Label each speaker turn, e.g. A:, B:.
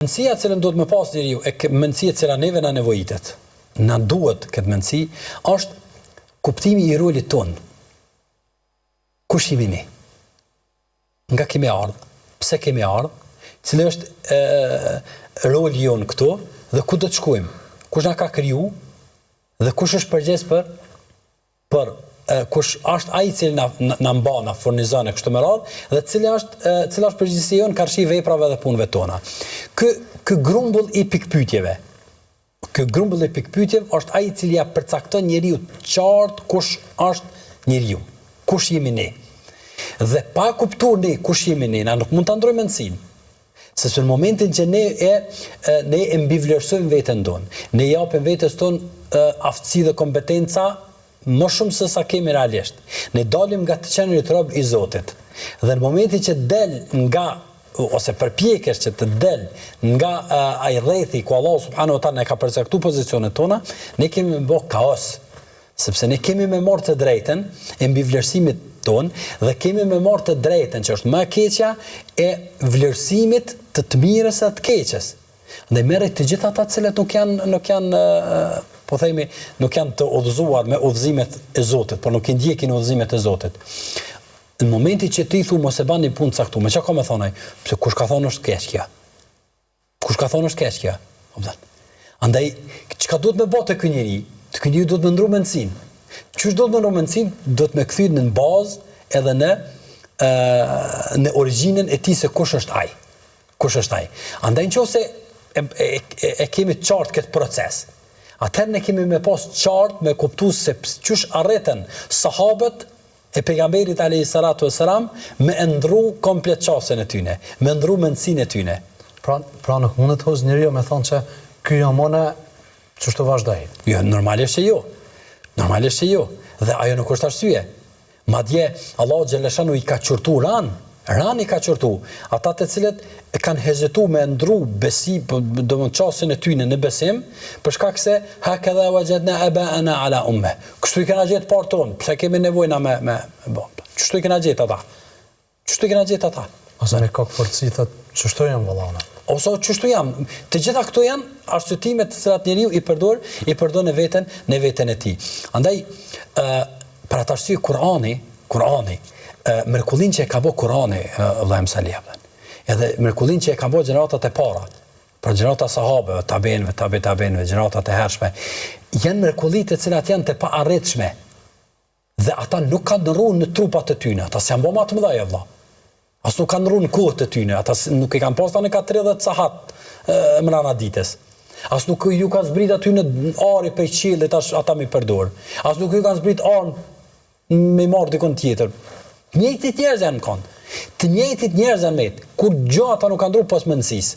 A: Mendësia që do të më pas njeriu e mendësia që neve na nevojitet. Na duhet këtë mendësi është kuptimi i rolit ton. Kush jemi ne? Nga kemi ardhur? Pse kemi ardhur? Cili është roli jon këtu dhe ku do të shkojmë? Kush na ka kriju dhe kush është përgjegjës për kush është ai i cili na mban, na furnizon e kështu me radhë dhe cila është përgjegjësia jon karshi veprave dhe punëve tona. Ky grumbull i pikpyetjeve. Ky grumbull i pikpyetjeve është ai i cili ja përcakton njeriu qartë kush është njeriu. Kush jemi ne? Dhe pa kuptuar ne kush jemi ne, na nuk mund ta ndrojmë mendsinë. Sepse në momentin që ne e mbivlerësojmë veten tonë, ne japim vetes tonë aftësi dhe kompetenca më shumë se sa kemi realisht. Ne dalim nga të qenërit rob i Zotit. Dhe në momentin që del nga ose përpjekesh që të del nga ai rrethi ku Allah subhanahu wa taala ne ka përcaktuar pozicionet tona, ne kemi më bë kaos. Sepse ne kemi me marrë të drejtën e mbivlerësimit ton dhe kemi me marrë të drejtën që është më e keqja e vlerësimit të mirës e të keqes. Dhe merret të gjitha ata të cilët nuk janë po themi nuk janë të udhëzuar me udhëzimet e Zotit, por nuk i ndjekin udhëzimet e Zotit. Në momentin që ti thu mos e bani punë caktuar, çka ka më thonaj? Pse kush ka thonë është keq kjo? Kush ka thonë është keq kjo? Andaj çka duhet me bëte ky njeri? Ky njeri duhet me ndru mendsinë. Çish do të më ndru mendsinë? Do të më kthyet në bazë edhe në origjinën e tij se kush është ai. Kush është ai? Andaj nëse e kemi të qartë këtë proces. Atëherë ne kemi me pas qartë me kuptues se çish arritën sahabët e pejgamberit alayhi salatu wassalam me ndru komplet çësën e tyne, me ndru mendsinë e tyne.
B: Pra nuk mund të hoz njeriu me thonë se ky jamone çështë vazhdoi.
A: Jo, normalisht që jo. Normalisht që jo. Dhe ajo nuk është arsye. Madje Allahu xhaleshanu i ka qurtu Ran i ka qurtu. Ata të cilët e kanë hezituar me ndru besim, domthonë çësën e tyne në besim, për shkak se hakadha wajadna aba'ana ala umma. Kështu i kanë gjetë parton, pse kemi nevojë na me Kështu i kanë gjetë ata. Kështu i kanë gjetë ata.
B: Ose me kokë forci thotë çështo janë vallana.
A: Ose çështo janë. Të gjitha këto janë arsyetime të cilat njeriu i përdor në veten e tij. Andaj për atë arsye Kurani mrekullin që e ka bë Kurani Allahu msalia. Edhe mrekullin që e ka bë gjeneratat e para, për gjenerata sahabëve, tabenëve, tabenëve, gjeneratat e hershme, janë mrekullit të cilat janë të paarritshme. Dhe ata nuk kanë ndërruar në trupat të tyre, ata s'janë bë më të mëdha vëlla. As nuk kanë ndërruar në kohët të tyre, ata nuk i kanë pas tani ka 30 sahat mbrana ditës. As nuk ju ka zbrit aty në ari prej qiellit ata mi përdor. As nuk ju kanë zbrit armë me marr dikon tjetër. Të njëjtit njerëz janë kanë. Të njëjtit njerëz janë me. Kur gjë ata nuk kanë ndruar pas mendësisë.